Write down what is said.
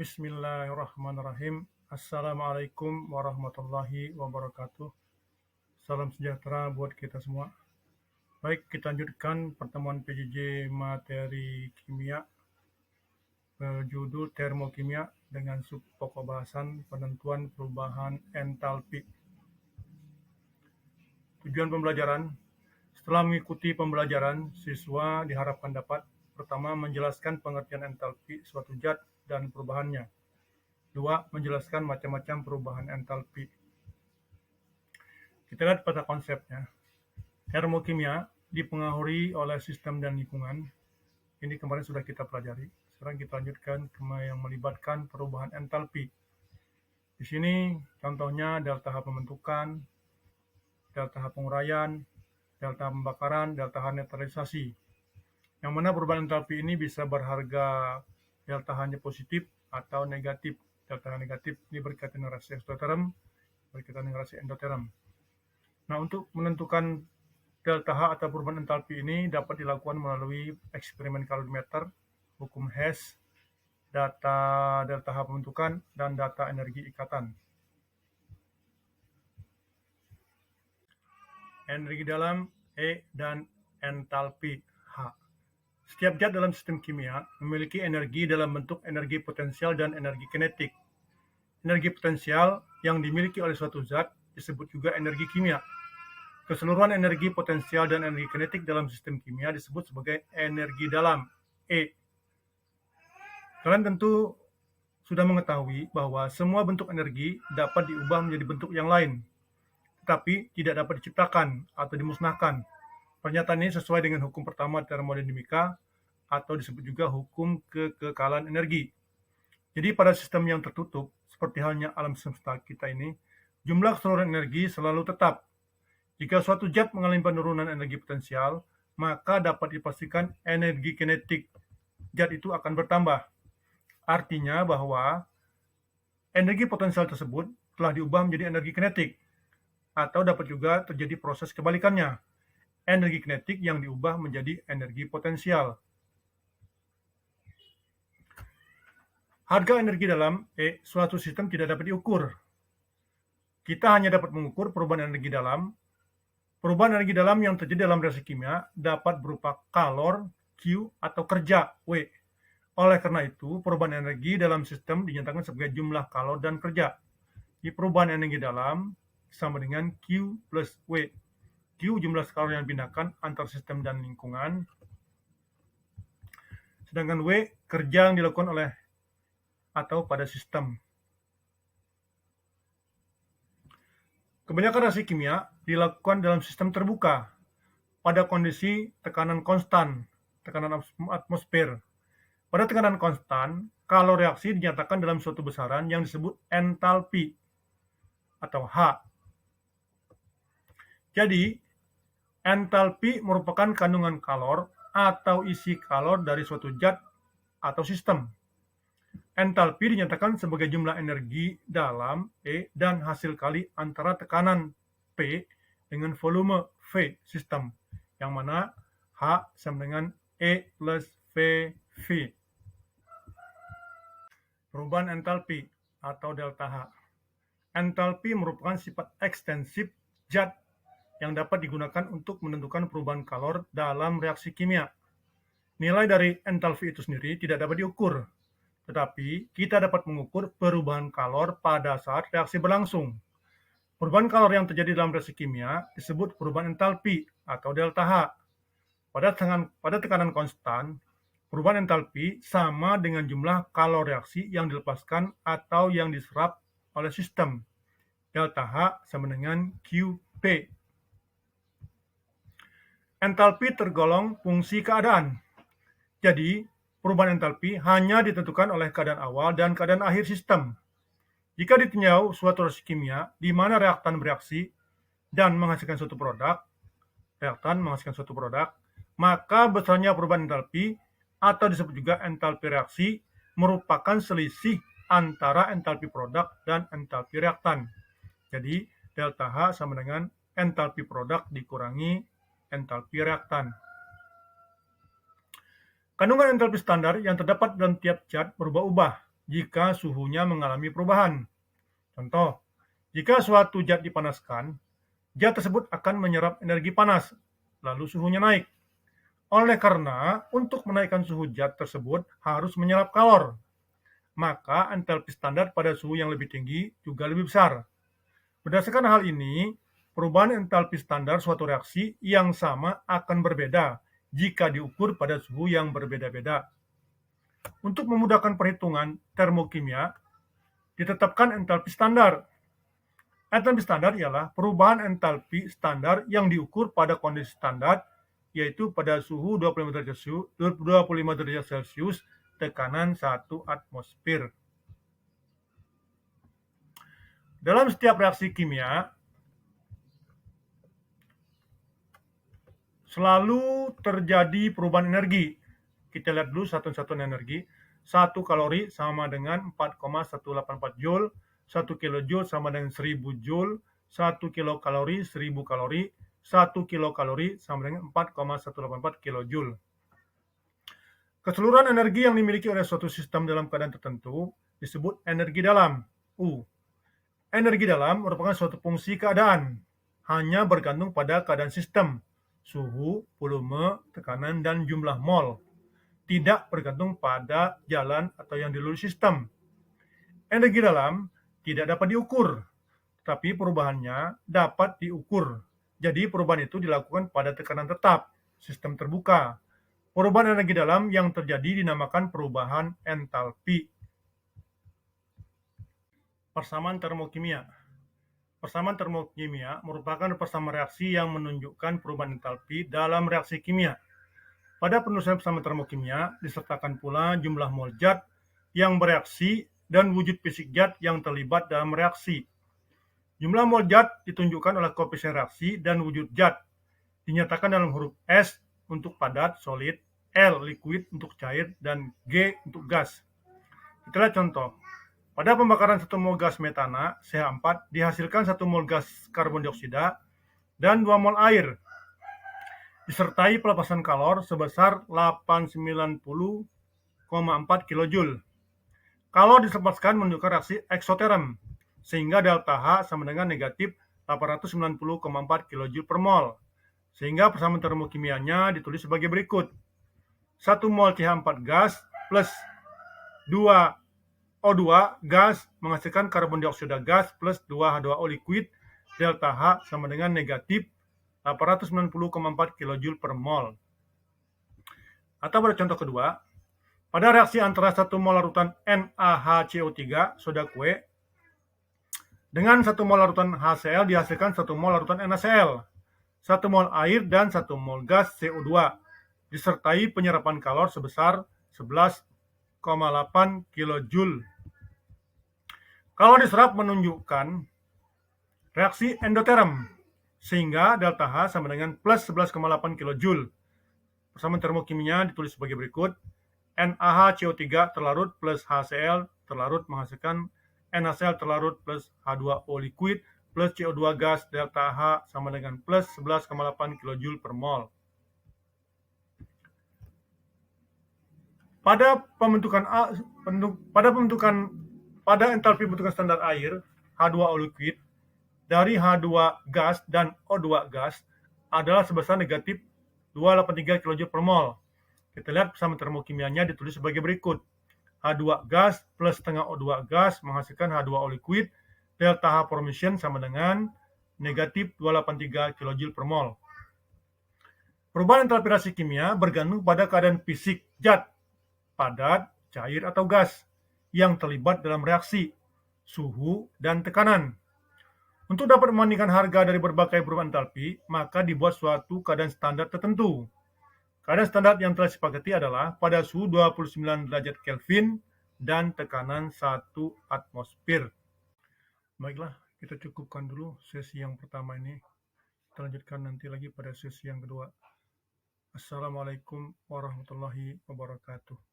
Bismillahirrahmanirrahim. Assalamualaikum warahmatullahi wabarakatuh. Salam sejahtera buat kita semua. Baik, kita lanjutkan pertemuan PJJ materi kimia berjudul termokimia dengan subpokok bahasan penentuan perubahan entalpi. Tujuan pembelajaran. Setelah mengikuti pembelajaran, siswa diharapkan dapat pertama, menjelaskan pengertian entalpi suatu zat dan perubahannya. 2. Menjelaskan macam-macam perubahan entalpi. Kita lihat pada konsepnya. Termokimia dipengaruhi oleh sistem dan lingkungan. Ini kemarin sudah kita pelajari. Sekarang kita lanjutkan ke yang melibatkan perubahan entalpi. Di sini contohnya delta H pembentukan, delta H penguraian, delta H pembakaran, delta H netralisasi. Yang mana perubahan entalpi ini bisa berharga delta H-nya positif atau negatif. Delta H negatif ini berkaitan dengan reaksi eksoterm, berkaitan dengan reaksi endoterm. Nah, untuk menentukan delta H atau perubahan entalpi ini dapat dilakukan melalui eksperimen kalorimeter, hukum Hess, data delta H pembentukan, dan data energi ikatan. Energi dalam E dan entalpi H. Setiap zat dalam sistem kimia memiliki energi dalam bentuk energi potensial dan energi kinetik. Energi potensial yang dimiliki oleh suatu zat disebut juga energi kimia. Keseluruhan energi potensial dan energi kinetik dalam sistem kimia disebut sebagai energi dalam E. Kalian tentu sudah mengetahui bahwa semua bentuk energi dapat diubah menjadi bentuk yang lain, tetapi tidak dapat diciptakan atau dimusnahkan. Pernyataan ini sesuai dengan hukum pertama termodinamika atau disebut juga hukum kekekalan energi. Jadi pada sistem yang tertutup, seperti halnya alam semesta kita ini, jumlah keseluruhan energi selalu tetap. Jika suatu zat mengalami penurunan energi potensial, maka dapat dipastikan energi kinetik zat itu akan bertambah. Artinya bahwa energi potensial tersebut telah diubah menjadi energi kinetik, atau dapat juga terjadi proses kebalikannya, energi kinetik yang diubah menjadi energi potensial. Harga energi dalam E suatu sistem tidak dapat diukur. Kita hanya dapat mengukur perubahan energi dalam. Perubahan energi dalam yang terjadi dalam reaksi kimia dapat berupa kalor, Q, atau kerja, W. Oleh karena itu, perubahan energi dalam sistem dinyatakan sebagai jumlah kalor dan kerja. Di perubahan energi dalam sama dengan Q plus W. Q jumlah kalor yang dipindahkan antar sistem dan lingkungan. Sedangkan W kerja yang dilakukan oleh atau pada sistem. Kebanyakan reaksi kimia dilakukan dalam sistem terbuka pada kondisi tekanan konstan, tekanan atmosfer. Pada tekanan konstan, kalor reaksi dinyatakan dalam suatu besaran yang disebut entalpi atau H. Jadi, entalpi merupakan kandungan kalor atau isi kalor dari suatu zat atau sistem. Entalpi dinyatakan sebagai jumlah energi dalam E dan hasil kali antara tekanan P dengan volume V sistem, yang mana H sama dengan E plus VV. Perubahan entalpi atau delta H. Entalpi merupakan sifat ekstensif zat yang dapat digunakan untuk menentukan perubahan kalor dalam reaksi kimia. Nilai dari entalpi itu sendiri tidak dapat diukur, tetapi kita dapat mengukur perubahan kalor pada saat reaksi berlangsung. Perubahan kalor yang terjadi dalam reaksi kimia disebut perubahan entalpi atau delta H. Pada tekanan konstan, perubahan entalpi sama dengan jumlah kalor reaksi yang dilepaskan atau yang diserap oleh sistem. Delta H sama dengan QP. Entalpi tergolong fungsi keadaan. Jadi, perubahan entalpi hanya ditentukan oleh keadaan awal dan keadaan akhir sistem. Jika ditinjau suatu reaksi kimia di mana reaktan bereaksi dan menghasilkan suatu produk, maka besarnya perubahan entalpi atau disebut juga entalpi reaksi merupakan selisih antara entalpi produk dan entalpi reaktan. Jadi, delta H sama dengan entalpi produk dikurangi entalpi reaktan. Kandungan entalpi standar yang terdapat dalam tiap zat berubah-ubah. jika suhunya mengalami perubahan. Contoh, jika suatu zat dipanaskan, zat tersebut akan menyerap energi panas, lalu suhunya naik. Oleh karena untuk menaikkan suhu zat tersebut harus menyerap kalor, maka entalpi standar pada suhu yang lebih tinggi juga lebih besar. Berdasarkan hal ini, perubahan entalpi standar suatu reaksi yang sama akan berbeda jika diukur pada suhu yang berbeda-beda. Untuk memudahkan perhitungan termokimia, ditetapkan entalpi standar. Entalpi standar ialah perubahan entalpi standar yang diukur pada kondisi standar, yaitu pada suhu 25 derajat Celcius, tekanan 1 atmosfer. Dalam setiap reaksi kimia, selalu terjadi perubahan energi. Kita lihat dulu satuan energi. 1 kalori sama dengan 4,184 Joule, 1 kilojoule sama dengan 1000 Joule, 1 kilokalori 1000 kalori, 1 kilokalori sama dengan 4,184 kilojoule. Keseluruhan energi yang dimiliki oleh suatu sistem dalam keadaan tertentu disebut energi dalam, U. Energi dalam merupakan suatu fungsi keadaan, hanya bergantung pada keadaan sistem, suhu, volume, tekanan, dan jumlah mol. Tidak bergantung pada jalan atau yang dilalui sistem. Energi dalam tidak dapat diukur, tapi perubahannya dapat diukur. Jadi perubahan itu dilakukan pada tekanan tetap, sistem terbuka. Perubahan energi dalam yang terjadi dinamakan perubahan entalpi. Persamaan termokimia. Persamaan termokimia merupakan persamaan reaksi yang menunjukkan perubahan entalpi dalam reaksi kimia. Pada penulisan persamaan termokimia disertakan pula jumlah mol zat yang bereaksi dan wujud fisik zat yang terlibat dalam reaksi. Jumlah mol zat ditunjukkan oleh koefisien reaksi dan wujud zat. Dinyatakan dalam huruf S untuk padat, solid, L, liquid untuk cair, dan G untuk gas. Kita lihat contoh. Pada pembakaran 1 mol gas metana, CH4, dihasilkan 1 mol gas karbon dioksida dan 2 mol air, disertai pelepasan kalor sebesar 890,4 kJ. Kalor dilepaskan menunjukkan reaksi eksoterm, sehingga delta H sama dengan negatif 890,4 kJ per mol. Sehingga persamaan termokimianya ditulis sebagai berikut. 1 mol CH4 gas plus 2 O2 gas menghasilkan karbon dioksida gas plus 2 H2O liquid, delta H sama dengan negatif 890,4 kJ per mol. Atau pada contoh kedua, pada reaksi antara 1 mol larutan NaHCO3 soda kue dengan 1 mol larutan HCl dihasilkan 1 mol larutan NaCl, 1 mol air dan 1 mol gas CO2, disertai penyerapan kalor sebesar 11,8 kJ. Kalor diserap menunjukkan reaksi endoterm, sehingga delta H sama dengan plus 11,8 kJ. Persamaan termokimianya ditulis sebagai berikut. NaHCO3 terlarut plus HCl terlarut menghasilkan NaCl terlarut plus H2O liquid plus CO2 gas, delta H sama dengan plus 11,8 kJ per mol. Pada entalpi pembentukan standar air H2O liquid dari H2 gas dan O2 gas adalah sebesar negatif 283 kJ per mol. Kita lihat persamaan termokimianya ditulis sebagai berikut. H2 gas plus setengah O2 gas menghasilkan H2O liquid, delta H formation sama dengan negatif 283 kJ per mol. Perubahan entalpi reaksi kimia bergantung pada keadaan fisik zat, padat, cair, atau gas yang terlibat dalam reaksi, suhu, dan tekanan. Untuk dapat membandingkan harga dari berbagai perubahan entalpi, maka dibuat suatu keadaan standar tertentu. Keadaan standar yang telah disepakati adalah pada suhu 29 derajat Kelvin dan tekanan 1 atmosfer. Baiklah, kita cukupkan dulu sesi yang pertama ini. Kita lanjutkan nanti lagi pada sesi yang kedua. Assalamualaikum warahmatullahi wabarakatuh.